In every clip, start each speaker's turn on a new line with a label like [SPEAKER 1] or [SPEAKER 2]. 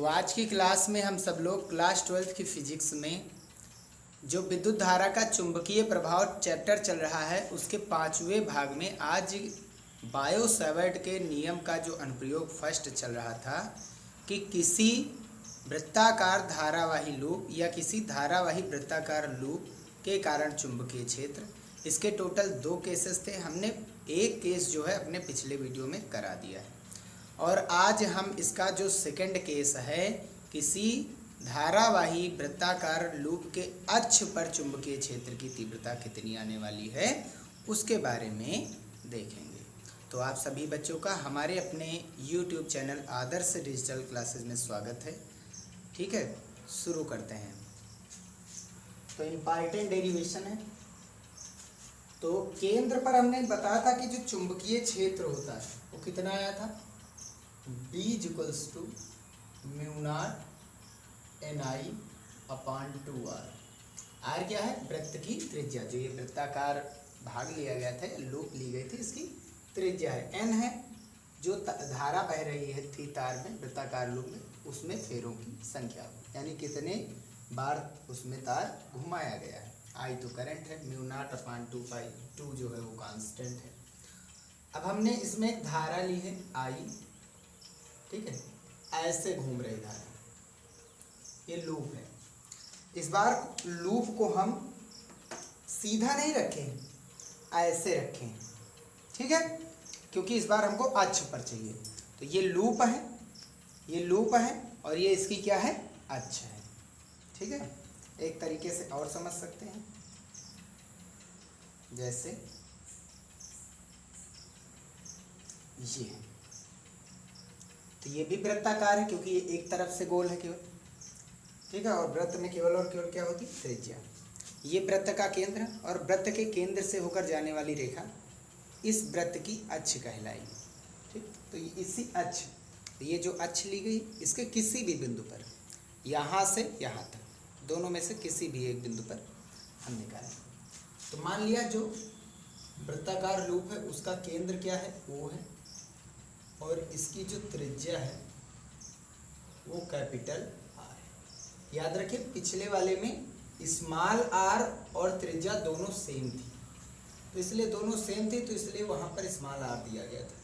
[SPEAKER 1] तो आज की क्लास में हम सब लोग क्लास 12th की फिजिक्स में जो विद्युत धारा का चुंबकीय प्रभाव चैप्टर चल रहा है उसके 5वें भाग में आज बायो सेवर्ट के नियम का जो अनुप्रयोग फर्स्ट चल रहा था कि किसी वृत्ताकार धारावाही लूप या किसी धारावाही वृत्ताकार लूप के कारण चुंबकीय क्षेत्र, इसके टोटल 2 केसेस थे। हमने एक केस जो है अपने पिछले वीडियो में करा दिया है और आज हम इसका जो सेकंड केस है किसी धारावाही वृत्ताकार लूप के अक्ष पर चुंबकीय क्षेत्र की तीव्रता कितनी आने वाली है उसके बारे में देखेंगे। तो आप सभी बच्चों का हमारे अपने YouTube चैनल आदर्श डिजिटल क्लासेस में स्वागत है। ठीक है, शुरू करते हैं। तो इम्पॉर्टेंट डेरिवेशन है। तो केंद्र पर हमने बताया था कि जो चुंबकीय क्षेत्र होता है वो कितना आया था, B = μ0 Ni/2r। r क्या है, वृत्त की त्रिज्या, जो ये वृत्ताकार भाग लिया गया था, लूप ली गई थी, इसकी त्रिज्या है। n है जो धारा बह रही है थी तार में, वृत्ताकार लूप में, उसमें फेरों की संख्या, यानी कितने बार उसमें तार घुमाया गया है। I तो करंट है, μ0/2 जो है वो कांस्टेंट है। अब हमने इसमें एक धारा ली है I, ठीक है, ऐसे घूम रही धारा, ये लूप है। इस बार लूप को हम सीधा नहीं रखें, ऐसे रखें, ठीक है, क्योंकि इस बार हमको अक्ष पर चाहिए। तो ये लूप है, ये लूप है और ये इसकी क्या है, अक्ष है। ठीक है, एक तरीके से और समझ सकते हैं, जैसे ये, तो ये भी वृत्ताकार है क्योंकि ये एक तरफ से गोल है केवल, ठीक है, और वृत्त में केवल और केवल क्या होती, त्रिज्या। ये वृत्त का केंद्र है और वृत्त के केंद्र से होकर जाने वाली रेखा इस वृत्त की अक्ष कहलाएगी। ठीक, तो इसी अक्ष, ये जो अक्ष ली गई, इसके किसी भी बिंदु पर, यहाँ से यहाँ तक, दोनों में से किसी भी एक बिंदु पर हम निकालें। तो मान लिया जो वृत्ताकार लूप है उसका केंद्र क्या है, वो है, और इसकी जो त्रिज्या है वो कैपिटल R है। याद रखिए पिछले वाले में स्मॉल r और त्रिज्या दोनों सेम थी, तो इसलिए दोनों सेम थी, तो इसलिए वहाँ पर स्मॉल r दिया गया था।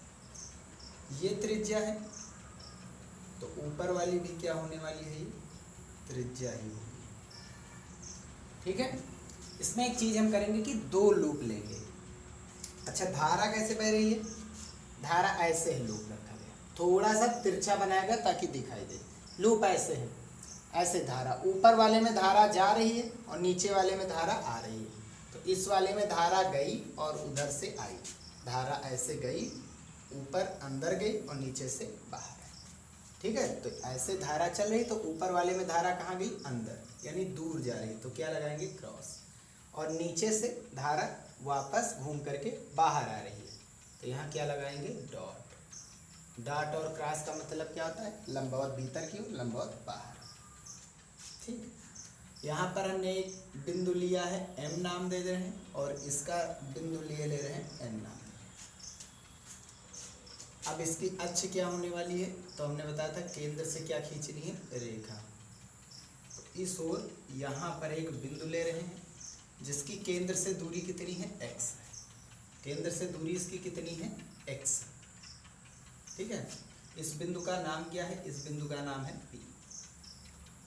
[SPEAKER 1] ये त्रिज्या है, तो ऊपर वाली भी क्या होने वाली है, ये त्रिज्या ही होगी। ठीक है, इसमें एक चीज़ हम करेंगे कि 2 लूप लेंगे। अच्छा, धारा कैसे बह रही है, धारा ऐसे है, लूप रखा गया, थोड़ा सा तिरछा बनाएगा ताकि दिखाई दे। लूप ऐसे है, ऐसे धारा, ऊपर वाले में धारा जा रही है और नीचे वाले में धारा आ रही है। तो इस वाले में धारा गई और उधर से आई, धारा ऐसे गई, ऊपर अंदर गई और नीचे से बाहर आई। ठीक है, तो ऐसे धारा चल रही, तो ऊपर वाले में धारा कहाँ गई, अंदर, यानी दूर जा रही, तो क्या लगाएंगे, क्रॉस। और नीचे से धारा वापस घूम करके बाहर आ रही है, तो यहाँ क्या लगाएंगे, डॉट। डॉट और क्रॉस का मतलब क्या होता है, लंबवत भीतर की ओर, लंबवत बाहर। ठीक, यहाँ पर हमने एक बिंदु लिया है, M नाम दे रहे हैं, और इसका बिंदु ले रहे हैं, N नाम। अब इसकी अक्ष क्या होने वाली है, तो हमने बताया था केंद्र से क्या खींचनी है, रेखा। तो इस ओर यहाँ पर एक बिंदु ले रहे हैं जिसकी केंद्र से दूरी कितनी है, x है। केंद्र से दूरी इसकी कितनी है, x। ठीक है, इस बिंदु का नाम क्या है, इस बिंदु का नाम है P।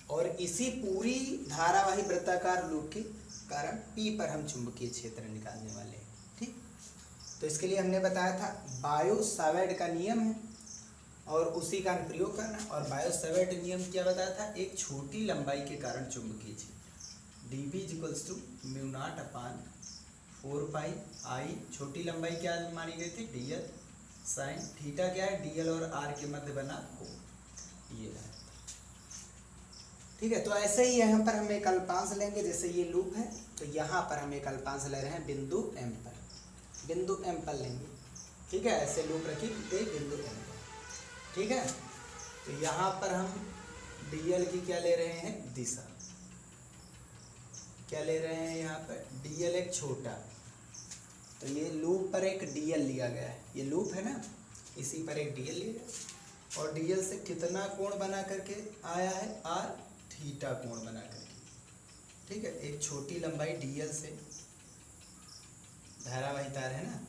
[SPEAKER 1] और इसी पूरी धारावाही वृत्ताकार लूप के कारण P पर हम चुंबकीय क्षेत्र निकालने वाले हैं। ठीक, तो इसके लिए हमने बताया था बायो सावर्ट का नियम है और उसी का प्रयोग करना। और बायो सावर्ट नियम क्या बताया था, एक छोटी लंबाई के कारण चुंबकीय क्षेत्र dB = μ0/4πI, छोटी लंबाई क्या मानी गई थी, dl sin थीटा क्या है, dl और r के मध्य बना कोण, ये है। ठीक है, तो ऐसे ही यहाँ पर हम एक अल्पांश लेंगे, जैसे ये लूप है, तो यहाँ पर हम एक अल्पांश ले रहे हैं बिंदु M पर, बिंदु M पर लेंगे। ठीक है, ऐसे लूप रखिए बिंदु M पर। ठीक है, तो यहाँ पर हम dl की क्या ले रहे हैं, दिशा, क्या ले रहे हैं यहाँ पर, dl एक छोटा, तो ये लूप पर एक dl लिया गया है, ये लूप है ना, इसी पर एक dl लिया गया। और डीएल से कितना कोण बना करके आया है, आर थीटा कोण बना करके। ठीक है, एक छोटी लंबाई डीएल से, धारावाही तार है ना,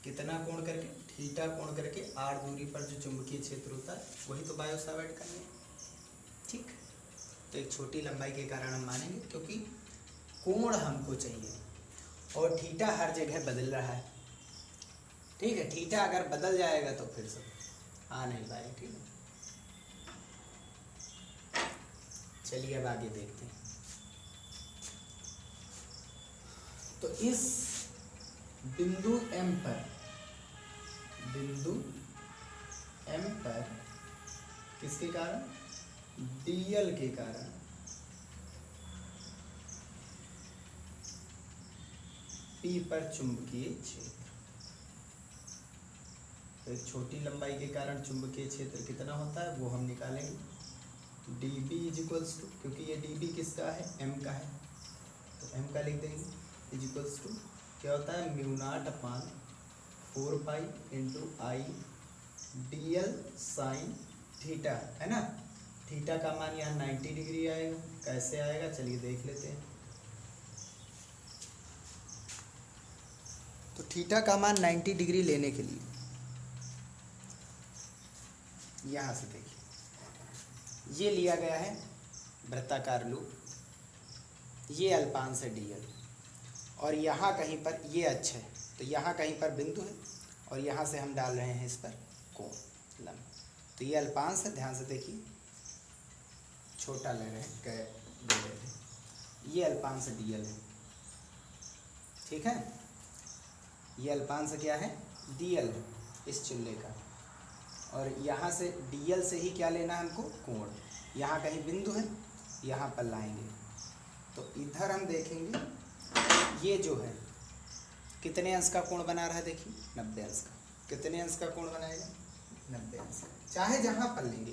[SPEAKER 1] कितना कोण करके, थीटा कोण करके आर दूरी पर जो चुंबकीय क्षेत्र होता है वही तो बायो सावर्ट का है। ठीक, तो एक छोटी लंबाई के कारण हम मानेंगे क्योंकि कोण हमको चाहिए और थीटा हर जगह बदल रहा है। ठीक है, थीटा अगर बदल जाएगा तो फिर सब आ नहीं पाएगा। ठीक है, चलिए अब आगे देखते हैं। तो इस बिंदु M पर किसके कारण, डीएल के कारण P पर चुंबकीय क्षेत्र, तो एक छोटी लंबाई के कारण चुंबकीय क्षेत्र कितना होता है वो हम निकालेंगे। dB इज इक्वल्स टू, क्योंकि ये dB किसका है, m का है, तो m का लिख देंगे, इज इक्वल्स टू क्या होता है, mu nought upon 4 pi into आई DL साइन थीटा, है ना। थीटा का मान यहाँ 90 डिग्री आएगा। कैसे आएगा चलिए देख लेते हैं। तो थीटा का मान 90 डिग्री लेने के लिए यहाँ से देखिए, ये लिया गया है वृत्ताकार लूप, ये अल्पांश है DL, और यहाँ कहीं पर ये अक्ष है, तो यहाँ कहीं पर बिंदु है और यहाँ से हम डाल रहे हैं इस पर कोण लंब। तो ये अल्पांश है, ध्यान से देखिए, छोटा ले रहे हैं, ये अल्पांश DL है। ठीक है, ये अल्पांश क्या है, DL है इस चुल्ले का, और यहाँ से DL से ही क्या लेना है हमको, कोण। यहाँ कहीं बिंदु है, यहाँ पर लाएंगे तो इधर हम देखेंगे ये जो है कितने अंश का कोण बना रहा है, देखिए 90 अंश का। कितने अंश का कोण बनाएगा, 90 अंश का। चाहे जहाँ पर लेंगे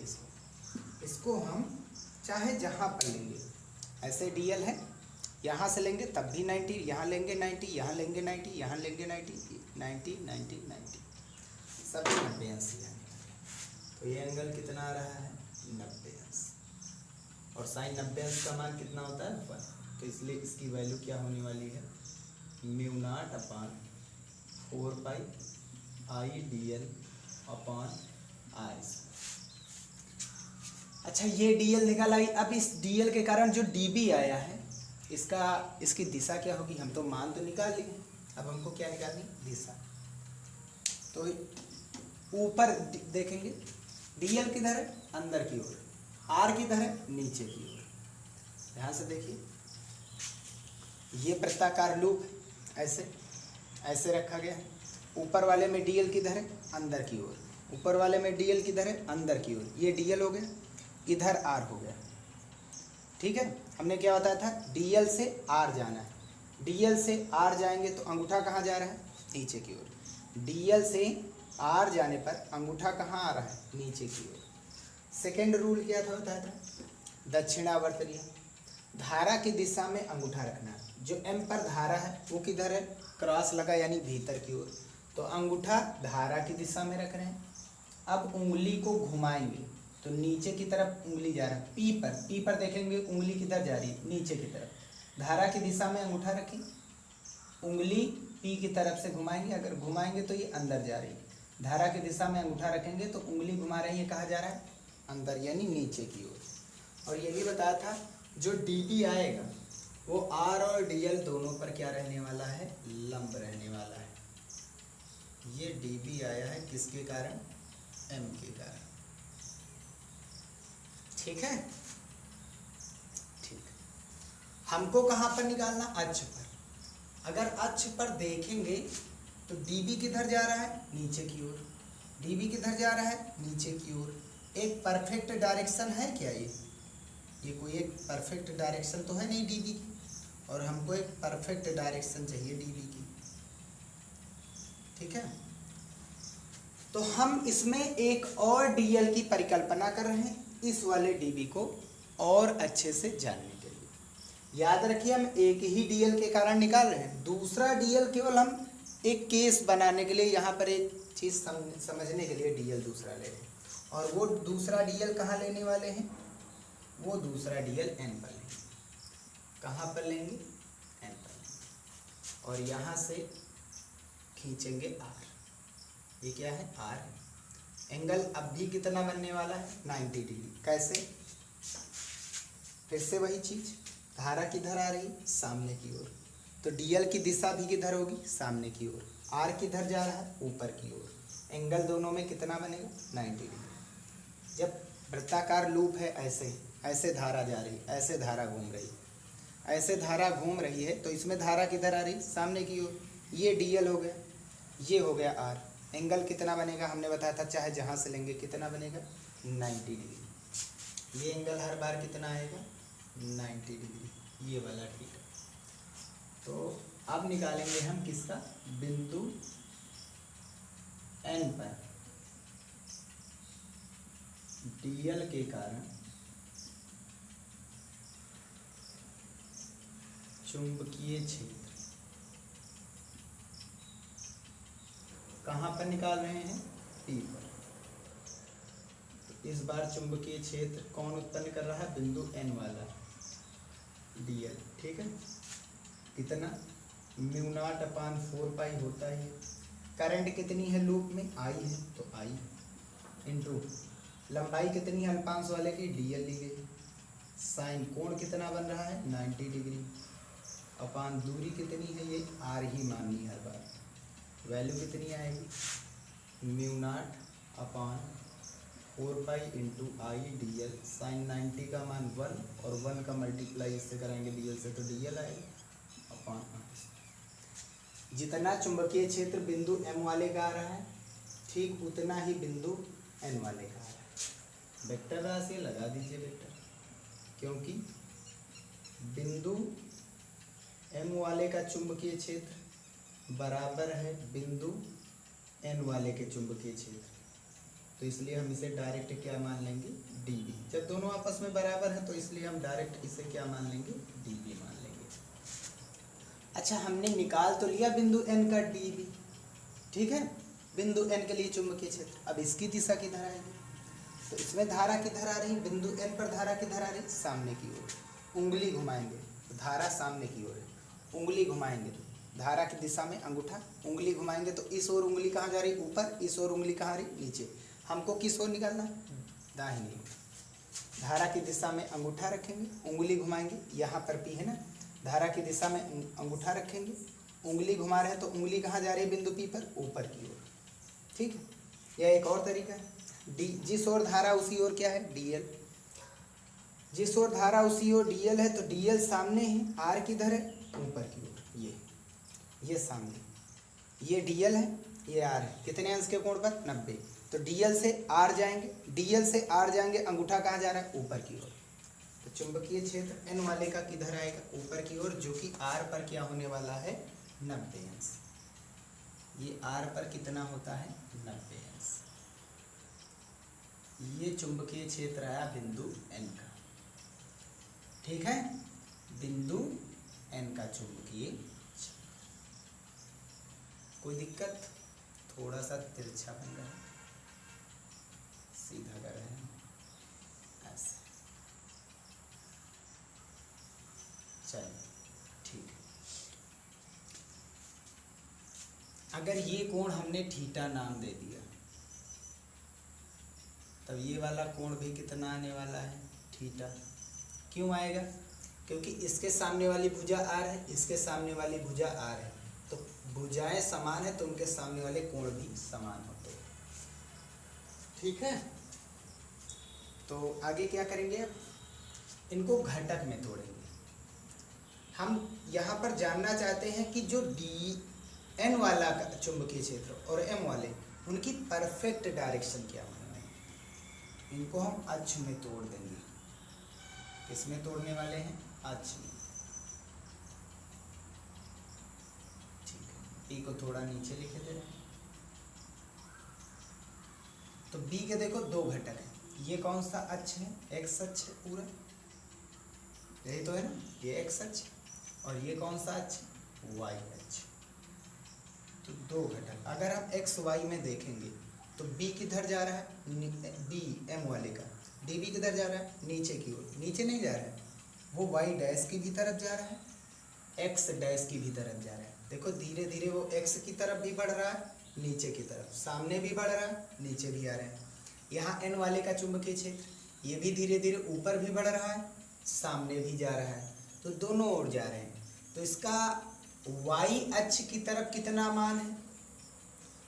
[SPEAKER 1] इसको हम चाहे जहाँ पर लेंगे, ऐसे DL है, यहाँ से लेंगे तब भी 90, यहाँ लेंगे 90, यहाँ लेंगे 90, यहाँ लेंगे 90, 90 90 90, सभी 90 अंश ही आएंगे। तो ये एंगल कितना आ रहा है, 90 अंश, और साइन 90 अंश का मान कितना होता है, 1। तो इसलिए इसकी वैल्यू क्या होने वाली है, म्यू नॉट अपान 4 पाई आई DL अपान आई। अच्छा, ये DL निकल आई। अब इस DL के कारण जो dB आया है इसकी दिशा क्या होगी, हम तो मान तो निकाल लिए, अब हमको क्या निकालनी, दिशा। तो ऊपर देखेंगे DL किधर है, अंदर की ओर, R किधर है, नीचे की ओर। ध्यान से देखिए, ये वृत्ताकार लूप ऐसे ऐसे रखा गया है। ऊपर वाले में DL किधर है, अंदर की ओर, ऊपर वाले में DL किधर है, अंदर की ओर। ये DL हो गया, इधर R हो गया। ठीक है, हमने क्या बताया था, DL से R जाना है। DL से R जाएंगे तो अंगूठा कहाँ जा रहा है, नीचे की ओर। DL से R जाने पर अंगूठा कहाँ आ रहा है, नीचे की ओर। सेकेंड रूल क्या था, बताया था, दक्षिणावर्त नियम। धारा की दिशा में अंगूठा रखना है। जो M पर धारा है वो किधर है, क्रॉस लगा यानी भीतर की ओर, तो अंगूठा धारा की दिशा में रख रहे हैं। अब उंगली को घुमाएंगे तो नीचे की तरफ उंगली जा रहा है, P पर देखेंगे उंगली किधर जा रही है, नीचे की तरफ। धारा की दिशा में अंगूठा रखें, उंगली P की तरफ से घुमाएंगे, अगर घुमाएंगे तो ये अंदर जा रही है। धारा की दिशा में अंगूठा रखेंगे तो उंगली घुमा रही है, कहाँ जा रहा है, अंदर यानी नीचे की ओर। और ये भी बताया था जो dB आएगा वो R और DL दोनों पर क्या रहने वाला है, लंब रहने वाला है। ये dB आया है किसके कारण, M के कारण। ठीक है, ठीक। हमको कहाँ पर निकालना, अक्ष पर। अगर अक्ष पर देखेंगे तो dB किधर जा रहा है, नीचे की ओर। dB किधर जा रहा है, नीचे की ओर। एक परफेक्ट डायरेक्शन है क्या, ये कोई एक परफेक्ट डायरेक्शन तो है नहीं dB की, और हमको एक परफेक्ट डायरेक्शन चाहिए dB की। ठीक है, तो हम इसमें एक और DL की परिकल्पना कर रहे हैं, इस वाले dB को और अच्छे से जानने के लिए। याद रखिए, हम एक ही DL के कारण निकाल रहे हैं, दूसरा DL केवल हम एक केस बनाने के लिए यहाँ पर एक चीज़ समझने के लिए डीएल दूसरा ले लें, और वो दूसरा डीएल कहाँ लेने वाले हैं, वो दूसरा डीएल एन पर लेंगे। कहाँ पर लेंगे, एन पर लेंगे, और यहाँ से खींचेंगे आर। ये क्या है, आर है। एंगल अब भी कितना बनने वाला है, 90 डिग्री। कैसे, फिर से वही चीज, धारा किधर आ रही, सामने की ओर, तो डीएल की दिशा भी किधर होगी, सामने की ओर। आर किधर जा रहा है, ऊपर की ओर। एंगल दोनों में कितना बनेगा, 90 डिग्री। जब वृत्ताकार लूप है, ऐसे ऐसे धारा जा रही, ऐसे धारा घूम रही, ऐसे धारा घूम रही है, तो इसमें धारा किधर आ रही, सामने की ओर। ये डीएल हो गया, ये हो गया आर। एंगल कितना बनेगा, हमने बताया था चाहे जहाँ से लेंगे कितना बनेगा, 90 डिग्री। ये एंगल हर बार कितना आएगा, 90 डिग्री, ये वाला, ठीक है। तो अब निकालेंगे हम किसका, बिंदु एन पर डीएल के कारण चुंबकीय क्षेत्र। कहाँ पर निकाल रहे हैं, पी पर। तो इस बार चुंबकीय क्षेत्र कौन उत्पन्न कर रहा है, बिंदु एन वाला डीएल, ठीक है। कितना, μ0/4 होता है। करंट कितनी है लूप में, आई है, तो आई इंटू लंबाई कितनी है अल्पांश वाले की, डीएल ली गई। साइन कोण कितना बन रहा है, 90 डिग्री, अपान दूरी कितनी है, ये आर ही माननी है हर बार। वैल्यू कितनी आएगी, μ0/4 इंटू आई डीएल। साइन 90 का मान 1, और 1 का मल्टीप्लाई इससे कराएंगे डीएल से, तो डीएल आएगा अपान आर। जितना चुंबकीय क्षेत्र बिंदु एम वाले का आ रहा है, ठीक उतना ही बिंदु एन वाले का आ रहा है। वेक्टर राशि लगा दीजिए वेक्टर, क्योंकि बिंदु एम वाले का चुंबकीय क्षेत्र बराबर है बिंदु एन वाले के चुंबकीय क्षेत्र, तो इसलिए हम इसे डायरेक्ट क्या मान लेंगे, डीबी। जब दोनों आपस में बराबर है तो इसलिए हम डायरेक्ट इसे क्या मान लेंगे, डीबी मान लेंगे। अच्छा, हमने निकाल तो लिया बिंदु एन का डीबी, ठीक है, बिंदु एन के लिए चुंबकीय क्षेत्र। अब इसकी दिशा किधर आएगी, तो इसमें धारा किधर आ रही, बिंदु एन पर धारा किधर आ रही, सामने की ओर। उंगली घुमाएंगे तो धारा सामने की ओर है, उंगली घुमाएंगे धारा की दिशा में अंगूठा, उंगली घुमाएंगे तो इस ओर उंगली कहाँ जा रही, ऊपर, इस ओर उंगली कहाँ आ रही, नीचे। हमको किस ओर निकालना है, दाहिनी ओर। धारा की दिशा में अंगूठा रखेंगे, उंगली घुमाएंगे, यहाँ पर पी है ना, धारा की दिशा में अंगूठा रखेंगे, उंगली घुमा रहे हैं तो उंगली कहाँ जा रही है, बिंदु पी पर, ऊपर की ओर, ठीक है। यह एक और तरीका है। डी, जिस ओर धारा उसी ओर क्या है, डीएल। जिस ओर धारा उसी ओर डीएल है, तो डीएल सामने है, आर किधर है, ऊपर की ओर। ये सामने, ये डीएल है, ये आर है। कितने अंश के कोण पर, 90। तो डीएल से आर जाएंगे, डीएल से आर जाएंगे, अंगूठा कहाँ जा रहा है, ऊपर की ओर। तो चुंबकीय क्षेत्र एन वाले का किधर आएगा, ऊपर की ओर, जो कि आर पर क्या होने वाला है, 90 अंश। ये आर पर कितना होता है, 90 अंश। ये चुंबकीय क्षेत्र आया बिंदु एन का, ठीक है, बिंदु एन का चुंबकीय। कोई दिक्कत, थोड़ा सा तिरछा बन रहा है, सीधा कर रहे हैं ऐसे, चलिए ठीक है। अगर ये कोण हमने थीटा नाम दे दिया, तब ये वाला कोण भी कितना आने वाला है, थीटा। क्यों आएगा, क्योंकि इसके सामने वाली भुजा आर है, इसके सामने वाली भुजा आर है, तो भुजाएं समान है तो उनके सामने वाले कोण भी समान होते हैं, ठीक है। तो आगे क्या करेंगे, इनको घटक में तोड़ेंगे। हम यहाँ पर जानना चाहते हैं कि जो डी एन वाला का चुंबकीय क्षेत्र और एम वाले, उनकी परफेक्ट डायरेक्शन क्या होने वाली है। इनको हम अक्ष में तोड़ देंगे। किसमें तोड़ने वाले हैं, अक्ष में, ठीक है। बी को थोड़ा नीचे लिखे दे रहे हैं। तो बी के देखो दो घटक हैं, ये कौन सा अक्ष है, एक्स अक्ष है पूरा, यही तो है ना, ये एक्स अक्ष, और ये कौन सा अक्ष, वाई अक्ष, तो दो घटक, अगर हम एक्स वाई में देखेंगे तो बी किधर जा रहा है, बी एम वाले का डी बी किधर जा रहा है, नीचे की ओर, नीचे नहीं जा रहा है, वो वाई डैश की भी तरफ जा रहा है, एक्स डैश की भी तरफ जा रहा है। देखो धीरे धीरे वो एक्स की तरफ भी बढ़ रहा है, नीचे की तरफ, सामने भी बढ़ रहा है, नीचे भी आ रहा है। यहाँ एन वाले का चुंबकीय क्षेत्र ये भी धीरे धीरे ऊपर भी बढ़ रहा है, सामने भी जा रहा है, तो दोनों ओर जा रहे हैं। तो इसका वाई अक्ष की तरफ कितना मान है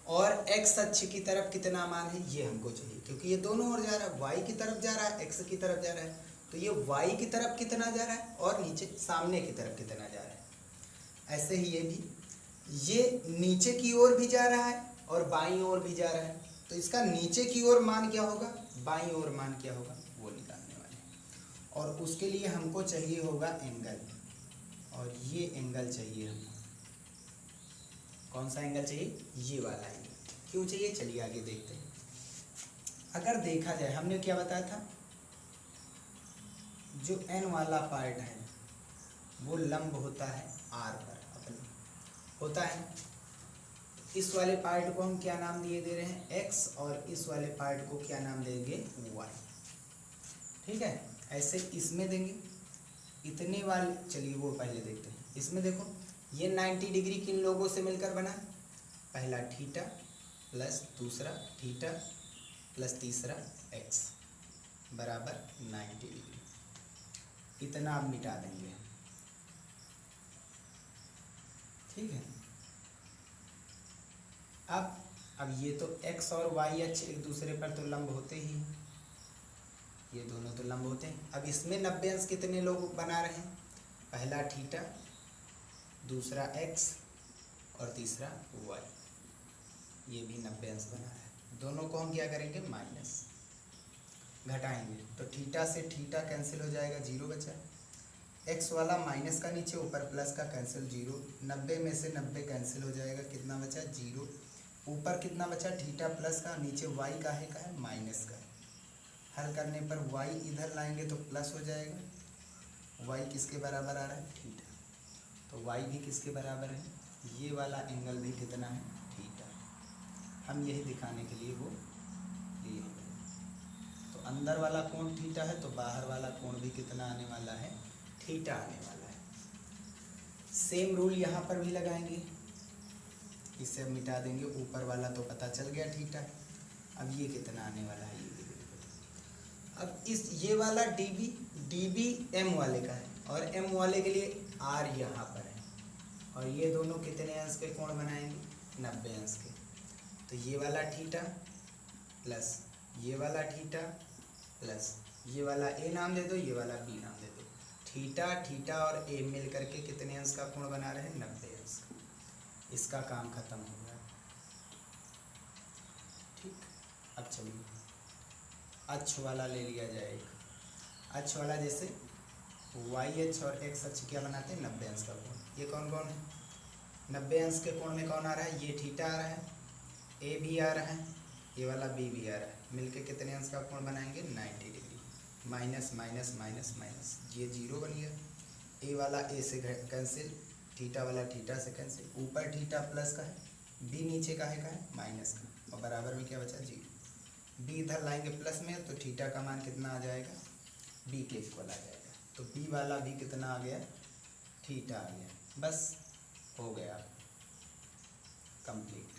[SPEAKER 1] और एक्स अक्ष की तरफ कितना मान है, ये हमको चाहिए, क्योंकि ये दोनों ओर जा रहा है, वाई की तरफ जा रहा है, एक्स की तरफ जा रहा है, तो ये वाई की तरफ कितना जा रहा है और नीचे सामने की तरफ कितना जा रहा है। ऐसे ही ये भी, ये नीचे की ओर भी जा रहा है और बाईं ओर भी जा रहा है, तो इसका नीचे की ओर मान क्या होगा, बाईं ओर मान क्या होगा, वो निकालने वाले हैं। और उसके लिए हमको चाहिए होगा एंगल, और ये एंगल चाहिए हमको। कौन सा एंगल चाहिए, ये वाला एंगल। क्यों चाहिए, चलिए आगे देखते हैं। अगर देखा जाए, हमने क्या बताया था, जो एन वाला पार्ट है वो लंब होता है आर पर अपने, होता है। इस वाले पार्ट को हम क्या नाम दिए दे रहे हैं, एक्स, और इस वाले पार्ट को क्या नाम देंगे, वाई। ठीक है, ऐसे इसमें देंगे इतने वाले। चलिए वो पहले देखते हैं। इसमें देखो ये 90 डिग्री किन लोगों से मिलकर बना है, पहला थीटा प्लस दूसरा थीटा प्लस तीसरा एक्स बराबर 90 डिग्री। इतना आप मिटा देंगे, ठीक है। अब ये तो x और y अक्ष एक दूसरे पर तो लंब होते ही, ये दोनों तो लंब होते हैं। अब इसमें 90 अंश कितने लोग बना रहे हैं, पहला थीटा, दूसरा x और तीसरा y, ये भी 90 अंश बना है। दोनों को हम क्या करेंगे, माइनस घटाएंगे, तो थीटा से थीटा कैंसिल हो जाएगा, 0 बचा। x वाला माइनस का नीचे, ऊपर प्लस का कैंसिल, 0। 90 में से 90 कैंसिल हो जाएगा, कितना बचा, 0। ऊपर कितना बचा, थीटा प्लस का, नीचे y का है माइनस का। हल करने पर y इधर लाएंगे तो प्लस हो जाएगा, y किसके बराबर आ रहा है, थीटा, तो y भी किसके बराबर है, ये वाला एंगल भी कितना है, थीटा। हम यही दिखाने के लिए वो लिए हैं। तो अंदर वाला कोण थीटा है, तो बाहर वाला कोण भी कितना आने वाला है, थीटा आने वाला है। सेम रूल यहाँ पर भी लगाएंगे, इसे मिटा देंगे, ऊपर वाला तो पता चल गया थीटा। अब ये कितना आने वाला है, ये अब इस ये वाला dB m वाले का है, और m वाले के लिए r यहाँ पर है, और ये दोनों कितने अंश के कोण बनाएंगे, 90 अंश के। तो ये वाला थीटा प्लस ये वाला थीटा प्लस ये वाला a नाम दे दो, ये वाला b नाम दे दो। थीटा थीटा और a मिल करके कितने अंश का कोण बना रहे हैं, 90 अंश का। इसका काम खत्म हो गया, ठीक। अब चलिए अक्ष वाला ले लिया जाए। एक अक्ष वाला जैसे वाई अक्ष और एक्स अक्ष क्या बनाते हैं, 90 अंश का कोण। ये कौन कौन है, 90 अंश के कोण में कौन आ रहा है, ये थीटा आ रहा है, ए भी आ रहा है, ये वाला बी भी आ रहा है, मिलके कितने अंश का कोण बनाएंगे, 90 degree. Minus minus minus minus, ये 0 बन गया। ए वाला ए से कैंसिल, थीटा वाला थीटा से कैंसिल, ऊपर थीटा प्लस का है, बी नीचे का है माइनस का, और बराबर में क्या बचा, 0। बी इधर लाएंगे प्लस में, तो थीटा का मान कितना आ जाएगा, बी के इक्वल आ जाएगा। तो बी वाला भी कितना आ गया, थीटा आ गया। बस हो गया कंप्लीट,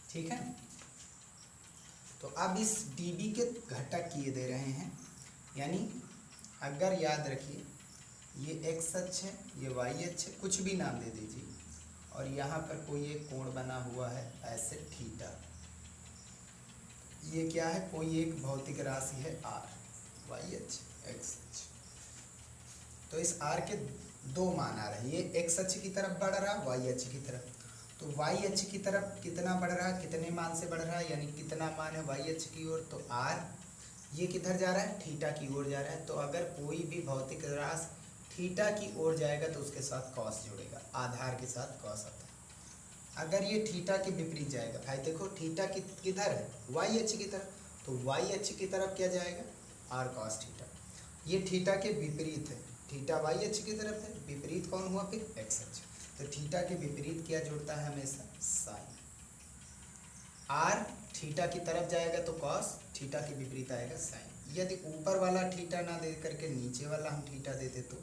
[SPEAKER 1] ठीक है। तो अब इस dB के घटक किए दे रहे हैं, यानी अगर याद रखिए ये x अक्ष है, ये y अक्ष है, कुछ भी नाम दे दीजिए, और यहाँ पर कोई एक कोण बना हुआ है ऐसे थीटा। ये क्या है, कोई एक भौतिक राशि है r, y अक्ष x अक्ष। तो इस r के दो मान आ रहे हैं, ये x अक्ष की तरफ बढ़ रहा है, y अक्ष की तरफ। तो y अक्ष की तरफ कितना बढ़ रहा है, कितने मान से बढ़ रहा है, यानी कितना मान है y अक्ष की ओर, तो r। ये किधर जा रहा है, थीटा की ओर जा रहा है। तो अगर कोई भी भौतिक राशि थीटा की ओर जाएगा तो उसके साथ कॉस जुड़ेगा, आधार के साथ कॉस आता है। अगर ये थीटा के विपरीत जाएगा, भाई देखो थीटा किधर है, y अक्ष की तरफ, तो y अक्ष की तरफ क्या जाएगा, r cos थीटा। ये थीटा के विपरीत है, थीटा y अक्ष की तरफ है, विपरीत कौन हुआ फिर, x अक्ष। तो थीटा के विपरीत क्या जुड़ता है हमेशा? साइन। आर थीटा की तरफ जाएगा तो कॉस, थीटा के विपरीत आएगा साइन। यदि ऊपर वाला थीटा ना दे करके नीचे वाला हम थीटा देते तो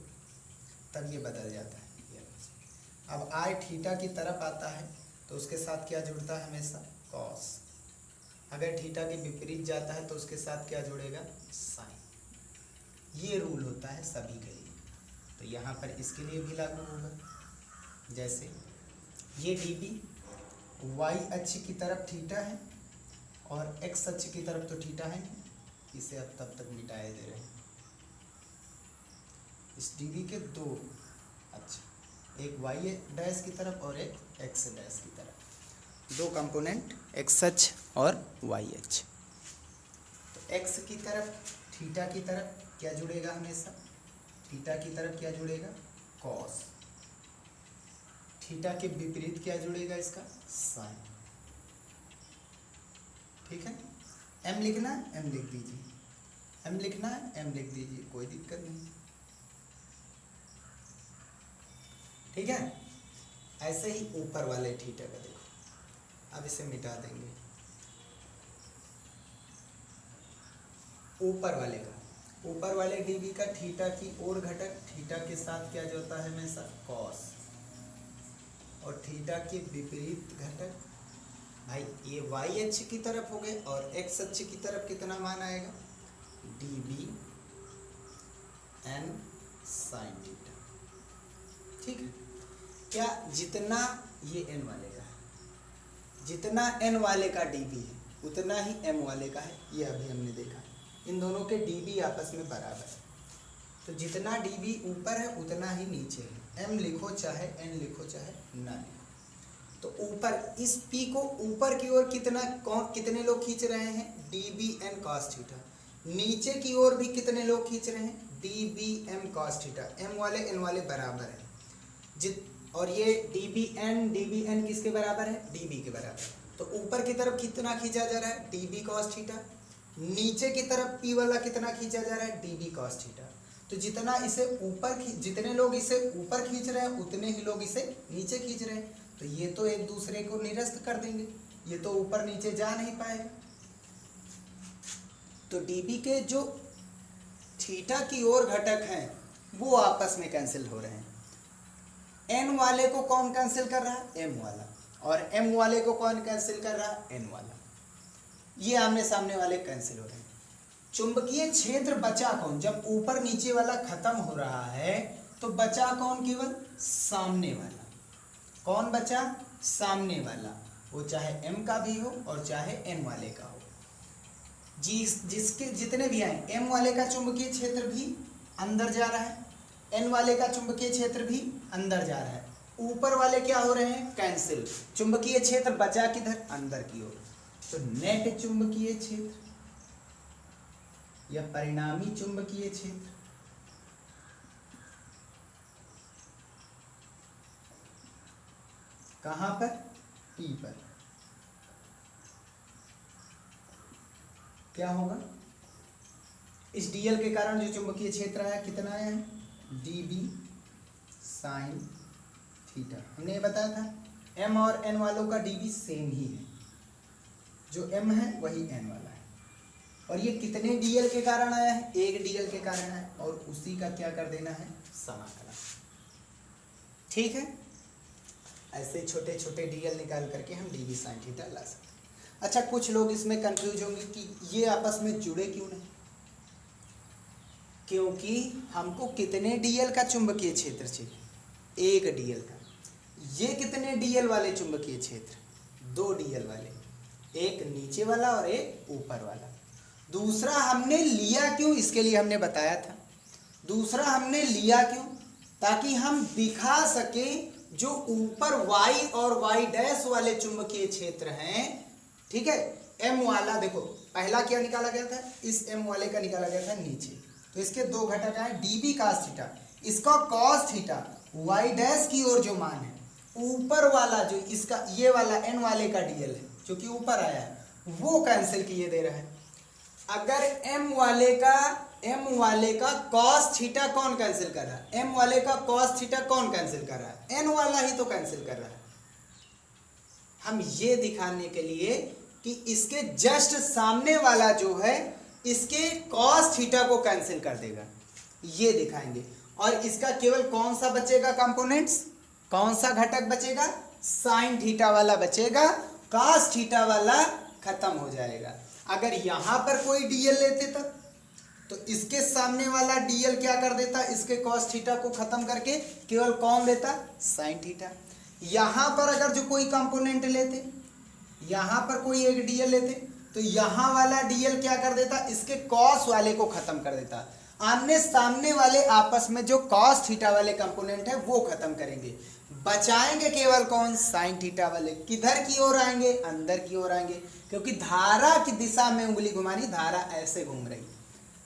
[SPEAKER 1] तब ये बदल जाता है। अब आई थीटा की तरफ आता है तो उसके साथ क्या जुड़ता है हमेशा? कॉस। अगर थीटा के विपरीत जाता है तो उसके साथ क्या जुड़ेगा? साइन। ये रूल होता है सभी के लिए, तो यहाँ पर इसके लिए भी लागू होगा। जैसे ये डी बी वाई अक्ष की तरफ थीटा है और एक्स अक्ष की तरफ तो थीटा है नहीं, इसे अब तब तक मिटाए दे रहे हैं। इस डी बी के दो अक्ष, एक वाई डैश की तरफ और एक एक्स डैश की तरफ, दो कंपोनेंट एक्स अक्ष और वाई अक्ष। तो एक्स की तरफ थीटा की तरफ क्या जुड़ेगा हमेशा? थीटा की तरफ क्या जुड़ेगा? कॉस। थीटा के विपरीत क्या जुड़ेगा इसका? साइन। ठीक है, एम लिखना है एम लिख दीजिए, एम लिखना है एम लिख दीजिए, कोई दिक्कत नहीं। ठीक है, ऐसे ही ऊपर वाले थीटा का देखो, अब इसे मिटा देंगे। ऊपर वाले का, ऊपर वाले डीबी का थीटा की ओर घटक थीटा के साथ क्या जोड़ता है हमेशा? कॉस। और थीटा के विपरीत घटक भाई ये वाई अक्ष की तरफ हो गए और एक्स अक्ष की तरफ कितना मान आएगा? D B N sine theta. ठीक है, क्या जितना ये एन वाले का है, जितना एन वाले का डी बी है उतना ही एम वाले का है, ये अभी हमने देखा। इन दोनों के डी बी आपस में बराबर है, तो जितना डी बी ऊपर है उतना ही नीचे है। एम लिखो चाहे एन लिखो चाहे ना लिखो। तो ऊपर इस पी को ऊपर की ओर कितने लोग खींच रहे हैं? D B N cos theta. नीचे की ओर भी कितने लोग खींच रहे हैं? D B M cos theta. M वाले एन वाले बराबर है। और ये डी बी एन किसके बराबर है? डी बी के बराबर। तो ऊपर की तरफ कितना खींचा जा रहा है? D B cos theta. नीचे की तरफ पी वाला कितना खींचा जा रहा है? D B cos theta. तो जितना इसे ऊपर जितने लोग इसे ऊपर खींच रहे हैं उतने ही लोग इसे नीचे खींच रहे हैं, तो ये तो एक दूसरे को निरस्त कर देंगे, ये तो ऊपर नीचे जा नहीं पाएगा। तो डीबी के जो थीटा की ओर घटक हैं वो आपस में कैंसिल हो रहे हैं। एन वाले को कौन कैंसिल कर रहा है? एम वाला। और एम वाले को कौन कैंसिल कर रहा है? एन वाला। ये आमने सामने वाले कैंसिल हो रहे हैं। चुंबकीय क्षेत्र बचा कौन? जब ऊपर नीचे वाला खत्म हो रहा है तो बचा कौन? केवल सामने वाला। कौन बचा? सामने वाला, वो चाहे एम का भी हो और चाहे एन वाले का हो। जिसके जितने भी आए, एम वाले का चुंबकीय क्षेत्र भी अंदर जा रहा है, एन वाले का चुंबकीय क्षेत्र भी अंदर जा रहा है। ऊपर वाले क्या हो रहे हैं? कैंसिल। चुंबकीय क्षेत्र बचा किधर? अंदर की ओर। तो नेट चुंबकीय क्षेत्र या परिणामी चुंबकीय क्षेत्र कहां पर? पी पर क्या होगा? इस डीएल के कारण जो चुंबकीय क्षेत्र आया कितना आया है? D B sine theta. हमने ये बताया था एम और एन वालों का डी बी सेम ही है, जो एम है वही एन वाला है। और ये कितने डीएल के कारण आया है? एक डीएल के कारण है, और उसी का क्या कर देना है? समाकलन। ठीक है, ऐसे छोटे छोटे डीएल निकाल करके हम डी बी साइन थीटा ला सकते हैं। अच्छा, कुछ लोग इसमें कंफ्यूज होंगे कि ये आपस में जुड़े क्यों नहीं? क्योंकि हमको कितने डीएल का चुंबकीय क्षेत्र चाहिए? एक डीएल का। ये कितने डीएल वाले चुंबकीय क्षेत्र? दो डीएल वाले, एक नीचे वाला और एक ऊपर वाला। दूसरा हमने लिया क्यों? इसके लिए हमने बताया था। दूसरा हमने लिया क्यों? ताकि हम दिखा सके जो ऊपर y और y डैश वाले चुंबकीय क्षेत्र हैं, ठीक है, m वाला, देखो पहला क्या निकाला गया था? इस m वाले का निकाला गया था नीचे, तो इसके दो घटक आए db cos थीटा, इसका cos थीटा, y डैश की ओर जो मान है, ऊपर वाला जो इसका ये वाला n वाले का dl है जो कि ऊपर आया है, वो कैंसिल किए दे रहा है। अगर m वाले का एम वाले का कॉस थीटा कौन कैंसिल कर रहा है? एम वाले का कॉस थीटा कौन कैंसिल कर रहा है? एन वाला ही तो कैंसिल कर रहा है। हम ये दिखाने के लिए कि इसके जस्ट सामने वाला जो है इसके कॉस थीटा को कैंसिल कर देगा, ये दिखाएंगे। और इसका केवल कौन सा बचेगा कंपोनेंट्स, कौन सा घटक बचेगा? साइन थीटा वाला बचेगा, कॉस थीटा वाला खत्म हो जाएगा। अगर यहां पर कोई डीएल लेते तब तो इसके सामने वाला डीएल क्या कर देता? इसके कॉस थीटा को खत्म करके केवल कौन देता? Sine theta. यहां पर अगर जो कोई कंपोनेंट लेते, यहां पर कोई एक डीएल लेते तो यहां वाला डीएल क्या कर देता? इसके कॉस वाले को खत्म कर देता। आमने सामने वाले आपस में जो कॉस थीटा वाले कंपोनेंट है वो खत्म करेंगे, बचाएंगे केवल कौन? साइन थीटा वाले। किधर की ओर आएंगे? अंदर की ओर आएंगे, क्योंकि धारा की दिशा में उंगली घुमानी, धारा ऐसे घूम रही,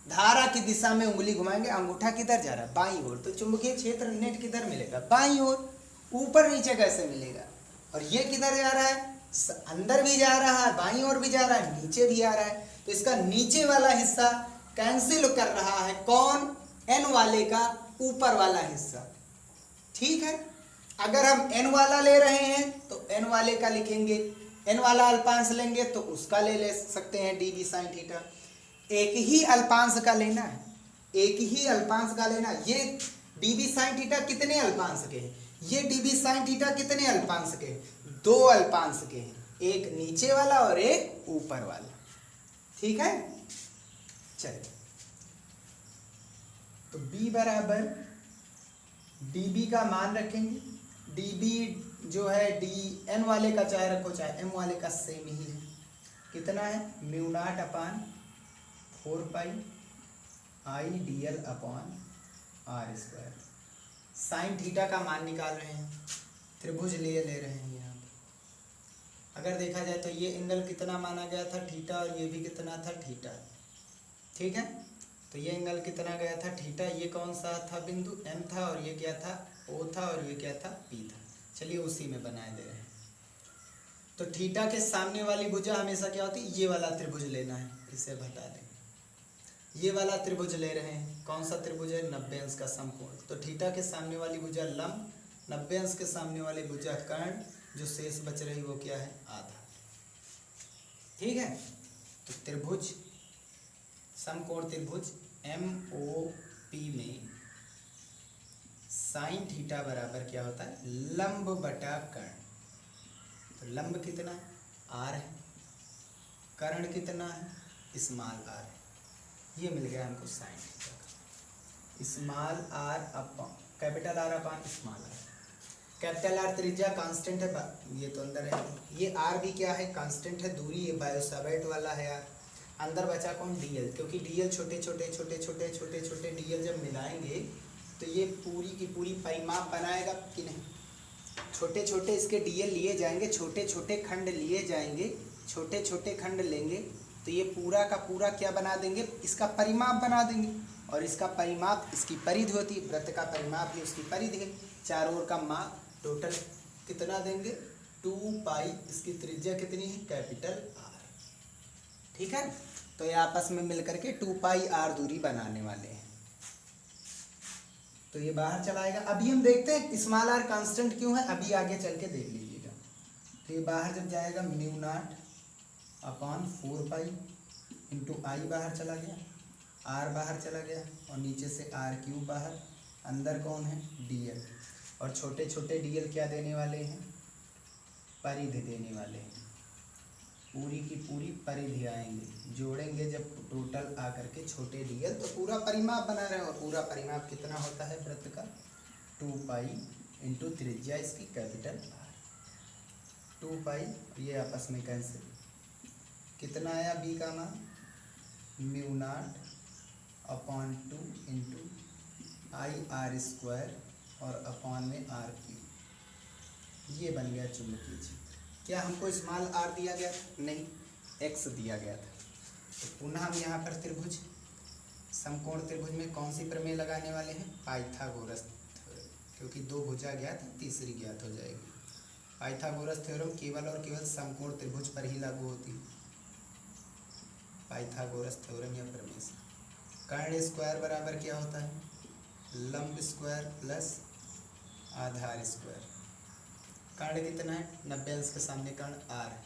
[SPEAKER 1] धारा की दिशा में उंगली घुमाएंगे। अंगूठा किधर जा रहा है? बाईं ओर। तो चुंबकीय क्षेत्र नेट किधर मिलेगा? बाईं ओर। ऊपर नीचे कैसे मिलेगा? और ये किधर जा रहा है? अंदर भी जा रहा है, बाईं ओर भी जा रहा है, नीचे भी आ रहा है। तो इसका नीचे वाला हिस्सा कैंसिल कर रहा है कौन? एन वाले का ऊपर वाला हिस्सा। ठीक है, अगर हम एन वाला ले रहे हैं तो एन वाले का लिखेंगे, एन वाला अल्पांश लेंगे तो उसका ले सकते हैं डी बी साइन थीटा। एक ही अल्पांश का लेना है, एक ही अल्पांश का लेना। ये डी बी साइन थीटा कितने अल्पांश के हैं? ये डी बी साइन थीटा कितने अल्पांश के हैं? 2 अल्पांश के हैं, एक नीचे वाला और एक ऊपर वाला। ठीक है, चलिए तो b बराबर db का मान रखेंगे। db जो है डी एन वाले का चाहे रखो चाहे एम वाले का सेम ही है। कितना है? Mu nought upon 4 pi I D L upon R square. Sine theta का मान निकाल रहे हैं, त्रिभुज ले रहे हैं यहाँ पर। अगर देखा जाए तो ये एंगल कितना माना गया था? थीटा। और ये भी कितना था? थीटा। ठीक है, तो ये एंगल कितना गया था? थीटा। ये कौन सा था बिंदु? एम था, और ये क्या था? ओ था, और ये क्या था? पी था। चलिए उसी में बनाए दे रहे हैं। तो थीटा के सामने वाली भुजा हमेशा क्या होती है? ये वाला त्रिभुज लेना है, इसे हटा दें। ये वाला त्रिभुज ले रहे हैं, कौन सा त्रिभुज है? 90 अंश का समकोण। तो थीटा के सामने वाली भुजा लंब, 90 अंश के सामने वाली भुजा कर्ण, जो शेष बच रही वो क्या है? आधा। ठीक है, तो त्रिभुज, समकोण त्रिभुज एम ओ पी में साइन थीटा बराबर क्या होता है? लंब बटा कर्ण। तो लंब कितना है? आर है, कर्ण कितना है? स्मॉल आर है। ये मिल गया हमको साइन थीटा का। Small R upon capital R upon small R. Capital R त्रिज्या कांस्टेंट है, ये तो अंदर है। ये आर भी क्या है? कांस्टेंट है। दूरी ये बायोसावर्ट वाला है यार। अंदर बचा कौन? डीएल, क्योंकि डीएल छोटे छोटे छोटे छोटे छोटे छोटे डीएल जब मिलाएंगे तो ये पूरी की पूरी परिमाप बनाएगा कि नहीं? छोटे छोटे इसके डीएल लिए जाएंगे, छोटे छोटे खंड लिए जाएंगे, छोटे छोटे खंड लेंगे तो ये पूरा का पूरा क्या बना देंगे? इसका परिमाप बना देंगे। और इसका परिमाप इसकी परिधि होती है, वृत्त का परिमाप भी उसकी परिधि है। चारों ओर का माप टोटल कितना देंगे? 2 पाई। इसकी त्रिज्या कितनी है? Capital R. ठीक है, तो ये आपस में मिलकर के 2 पाई आर दूरी बनाने वाले हैं। तो ये बाहर चलाएगा। अभी हम देखते हैं स्मॉल आर कांस्टेंट क्यों है, अभी आगे चल के देख लीजिएगा। तो ये बाहर जब जाएगा mu naught upon 4 pi into I बाहर चला गया, आर बाहर चला गया, और नीचे से आर क्यूब बाहर। अंदर कौन है? डीएल। और छोटे छोटे डीएल क्या देने वाले हैं? परिधि देने वाले हैं। पूरी की पूरी परिधि आएंगे, जोड़ेंगे जब टोटल आकर के छोटे डीएल तो पूरा परिमाप बना रहे हैं। और पूरा परिमाप कितना होता है वृत्त का? 2 पाई इंटू त्रिज्या इसकी कैपिटल आर। 2 पाई, ये आपस में कैंसिल। कितना आया बी का मान? Mu naught upon 2 into I R square और अपॉन में आर क्यूब। ये बन गया चुंबकीय क्षेत्र। क्या हमको स्मॉल आर दिया गया था? नहीं, एक्स दिया गया था। तो पुनः हम यहाँ पर त्रिभुज, समकोण त्रिभुज में कौन सी प्रमेय लगाने वाले हैं? पाइथागोरस थ्योरम, क्योंकि 2 भुजा ज्ञात, तीसरी ज्ञात हो जाएगी। पाइथागोरस थ्योरम केवल और केवल समकोण त्रिभुज पर ही लागू होती है। पाइथागोरस थ्योरम या प्रमेय से कर्ण स्क्वायर बराबर क्या होता है, लंब स्क्वायर प्लस आधार स्क्वायर। कर्ण कितना है, 90 अंश के सामने कर्ण r है,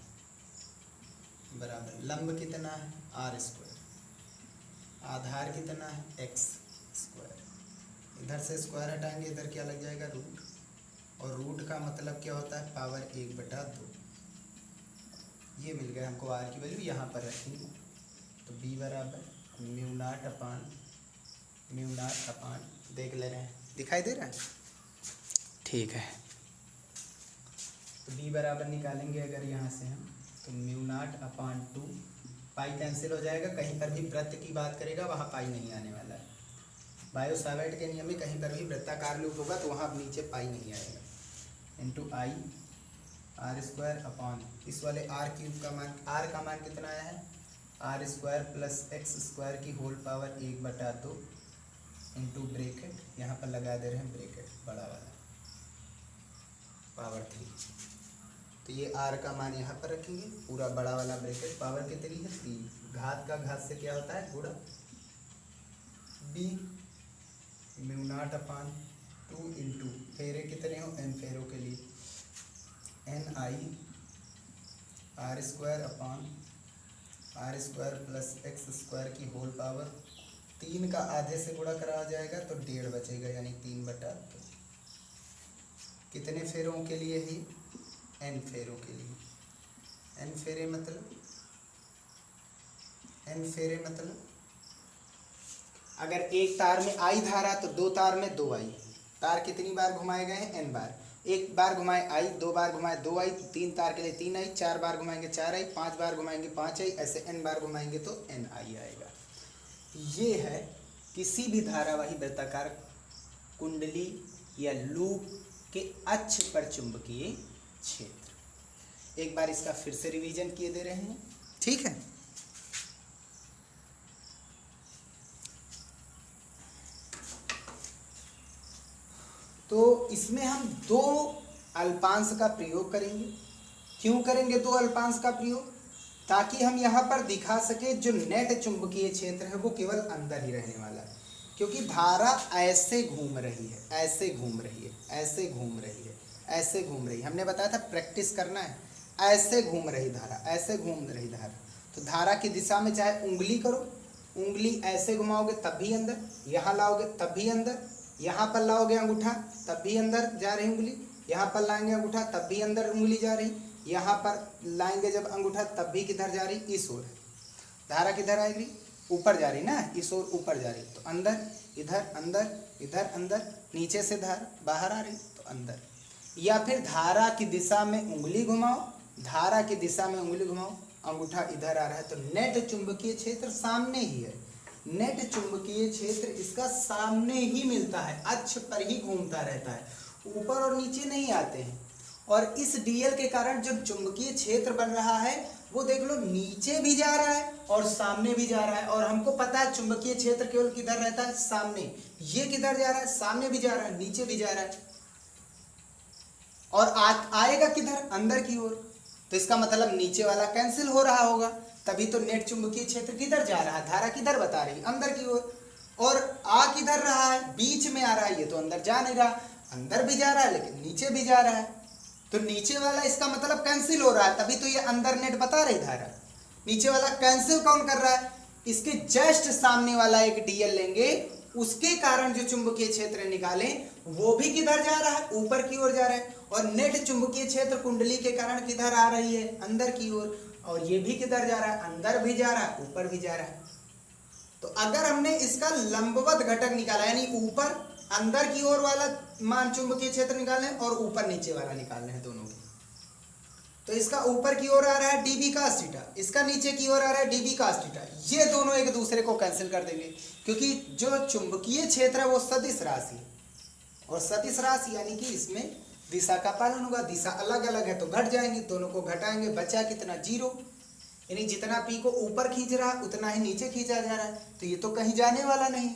[SPEAKER 1] बराबर लंब कितना है r स्क्वायर, आधार कितना है x स्क्वायर। इधर से स्क्वायर हटाएंगे, इधर क्या लग जाएगा रूट, और रूट का मतलब क्या होता है पावर 1/2। ये मिल गया हमको r की वैल्यू, यहाँ पर रखेंगे तो b बराबर म्यू नॉट अपान देख ले रहे हैं, दिखाई दे रहा है, ठीक है। तो b बराबर निकालेंगे अगर यहाँ से हम, तो म्यू नॉट/2, पाई कैंसिल हो जाएगा, कहीं पर भी वृत्त की बात करेगा वहाँ पाई नहीं आने वाला है। बायो सावर्ट के नियम में कहीं पर भी वृत्ताकार लूप होगा तो वहाँ नीचे पाई नहीं आएगा, इंटू आई r स्क्वायर अपॉन इस वाले r क्यूब का मान, r का मान कितना आया है r square plus x square की होल पावर 1/2 इंटू ब्रेकेट, यहाँ पर लगा दे रहे हैं ब्रेकेट बड़ा वाला पावर 3। तो ये r का मान यहाँ पर रखेंगे, पूरा बड़ा वाला ब्रेकेट, पावर कितनी है 3, घात का घात से क्या होता है गुणा, b म्यू नॉट/2 इंटू फेरे कितने हो n फेरों के लिए n आई r square upon r square plus x square की होल पावर 3 का आधे से गुणा करा जाएगा तो 1.5 बचेगा, यानी 3/2। कितने फेरों के लिए ही, n फेरों के लिए, n फेरे मतलब अगर एक तार में आई धारा तो 2 तार में 2i, तार कितनी बार घुमाए गए हैं n बार, एक बार घुमाए i, 2 बार घुमाए 2i, 3 तार के लिए 3i, 4 बार घुमाएंगे 4i, 5 बार घुमाएंगे 5i, ऐसे n बार घुमाएंगे तो ni आएगा। ये है किसी भी धारावाही वृत्ताकार कुंडली या लूप के अक्ष पर चुंबकीय क्षेत्र। एक बार इसका फिर से रिवीजन किए दे रहे हैं, ठीक है। तो इसमें हम 2 अल्पांश का प्रयोग करेंगे। क्यों करेंगे 2 अल्पांश का प्रयोग, ताकि हम यहाँ पर दिखा सके जो नेट चुंबकीय क्षेत्र है वो केवल अंदर ही रहने वाला है, क्योंकि धारा ऐसे घूम रही है, ऐसे घूम रही है, ऐसे घूम रही है, ऐसे घूम रही है। हमने बताया था प्रैक्टिस करना है, ऐसे घूम रही धारा, ऐसे घूम रही धारा। तो धारा की दिशा में चाहे उंगली करो, उंगली ऐसे घुमाओगे तब भी अंदर, यहाँ लाओगे तब भी अंदर, यहाँ पर लाओगे अंगूठा तब भी अंदर जा रही उंगली, यहाँ पर लाएंगे अंगूठा तब भी अंदर उंगली जा रही, यहाँ पर लाएंगे जब अंगूठा तब भी किधर जा रही, इस ओर। धारा किधर आएगी, ऊपर जा रही ना, इस ओर ऊपर जा रही, तो अंदर, इधर अंदर, इधर अंदर, नीचे से धारा बाहर आ रही तो अंदर। या फिर धारा की दिशा में उंगली घुमाओ, धारा की दिशा में उंगली घुमाओ, अंगूठा इधर आ रहा है तो नेट चुंबकीय क्षेत्र सामने ही है। नेट चुंबकीय क्षेत्र इसका सामने ही मिलता है, अक्ष पर ही घूमता रहता है, ऊपर और नीचे नहीं आते हैं। और इस डीएल के कारण जो चुंबकीय क्षेत्र बन रहा है वो देख लो नीचे भी जा रहा है और सामने भी जा रहा है। और हमको पता है चुंबकीय क्षेत्र केवल किधर रहता है, सामने। ये किधर जा रहा है, सामने भी जा रहा है, नीचे भी जा रहा है, और आएगा किधर, अंदर की ओर। तो इसका मतलब नीचे वाला कैंसिल हो रहा होगा, तभी तो नेट चुंबकीय क्षेत्र किधर जा रहा है, धारा किधर बता रही, अंदर की ओर। और आ किधर रहा है, बीच में आ रहा है, ये तो अंदर जा नहीं रहा, अंदर भी जा रहा है लेकिन नीचे भी जा रहा है। तो नीचे वाला इसका मतलब कैंसिल हो रहा है, तभी तो ये अंदर नेट बता रही धारा। नीचे वाला कैंसिल कौन कर रहा है, इसके जस्ट सामने वाला एक डीएल लेंगे, उसके कारण जो चुंबकीय क्षेत्र निकाले वो भी किधर जा रहा है, ऊपर की ओर जा रहा है। और नेट चुंबकीय क्षेत्र कुंडली के कारण किधर आ रही है, अंदर की ओर। और ये भी किधर जा रहा है, अंदर भी जा रहा है, ऊपर भी जा रहा है। तो अगर हमने इसका लंबवत घटक निकाला, यानी ऊपर अंदर की ओर वाला मान चुंबकीय क्षेत्र निकालना है और ऊपर नीचे वाला निकालना है दोनों के, तो इसका ऊपर की ओर आ रहा है dB cos थीटा, इसका नीचे की ओर आ रहा है dB cos थीटा। ये दोनों एक दूसरे को कैंसिल कर देंगे, क्योंकि जो चुंबकीय क्षेत्र है वो सदिश राशि है, और सदिश राशि यानी कि इसमें दिशा का पालन होगा। दिशा अलग अलग है तो घट जाएंगे, दोनों को घटाएंगे, बचा कितना, 0। यानी जितना पी को ऊपर खींच रहा है उतना ही नीचे खींचा जा रहा है, तो ये तो कहीं जाने वाला नहीं,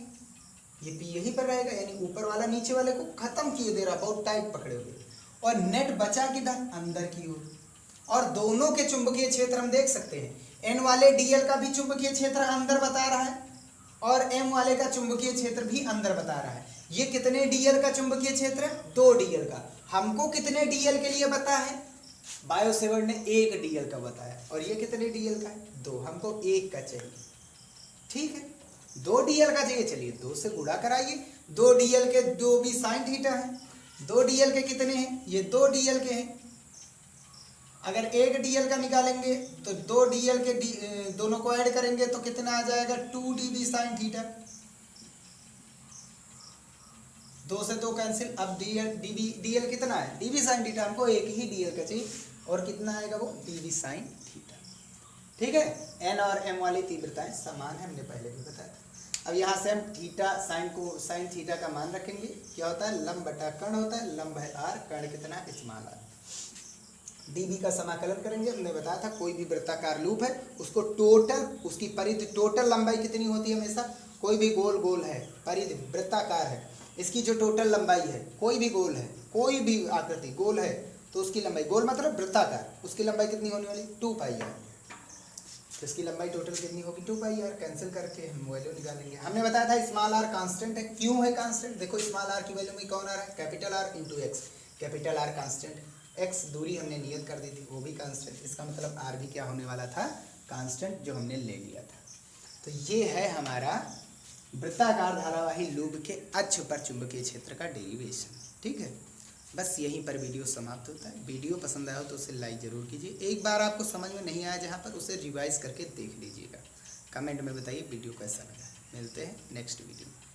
[SPEAKER 1] ये पी यहीं पर रहेगा। यानी ऊपर वाला नीचे वाले को खत्म किए दे रहा, बहुत टाइट पकड़े हुए। और नेट बचा किधर, अंदर की ओर। और दोनों के चुंबकीय क्षेत्र हम देख सकते हैं, एन वाले डीएल का भी चुंबकीय क्षेत्र अंदर बता रहा है, और m वाले का चुंबकीय क्षेत्र भी अंदर बता रहा है। ये कितने dl का चुंबकीय क्षेत्र है? 2 dl का। हमको कितने dl के लिए बता है? बायो सेवर्ट ने 1 dl का बताया। और ये कितने dl का है? 2। हमको 1 का चाहिए। ठीक है, 2 dl का चाहिए। चलिए 2 से गुणा कराइए। 2 dl के 2 भी साइन थीटा है। 2 dl के कितने हैं? ये 2 dl के हैं। अगर 1 dl का निकालेंगे तो 2 dl के दोनों को ऐड करेंगे तो कितना आ जाएगा? 2 db साइन थीटा। 2 से 2 कैंसिल। अब dl कितना है? db sine theta. हमको 1 ही dl का चाहिए। और कितना आएगा वो? db sign theta. ठीक है, n और m वाली तीव्रताएं समान है, हमने पहले भी बताया था। अब यहाँ से हम थीटा साइन थीटा का मान रखेंगे। क्या होता है? लंब बटा कर्ण होता है। लंब है r, कर्ण कितना है? Small r। db का समाकलन करेंगे। हमने बताया था कोई भी वृत्ताकार लूप है उसको टोटल, उसकी परिधि टोटल लंबाई कितनी होती है? हमेशा कोई भी गोल है, परिधि वृत्ताकार है, इसकी जो टोटल लंबाई है, कोई भी गोल है, कोई भी आकृति गोल है तो उसकी लंबाई, गोल मतलब वृत्ताकार, उसकी लंबाई कितनी होने वाली? 2 पाई r। तो इसकी लंबाई टोटल कितनी होगी? 2 पाई r। कैंसिल करके हम वैल्यू निकालेंगे। हमने बताया था स्मॉल r कांस्टेंट है। क्यों है कांस्टेंट? देखो स्मॉल r की वैल्यू में कौन आ रहा है? Capital R into x. Capital R constant, x दूरी हमने नियत कर दी थी, वो भी कांस्टेंट। इसका मतलब r भी क्या होने वाला था? कांस्टेंट, जो हमने ले लिया था। तो ये है हमारा वृत्ताकार धारावाही लूप के अक्ष पर चुंबकीय क्षेत्र का डेरिवेशन। ठीक है, बस यहीं पर वीडियो समाप्त होता है। वीडियो पसंद आया हो तो उसे लाइक ज़रूर कीजिए। एक बार आपको समझ में नहीं आया जहाँ पर, उसे रिवाइज करके देख लीजिएगा। कमेंट में बताइए वीडियो कैसा लगा। मिलते हैं नेक्स्ट वीडियो में।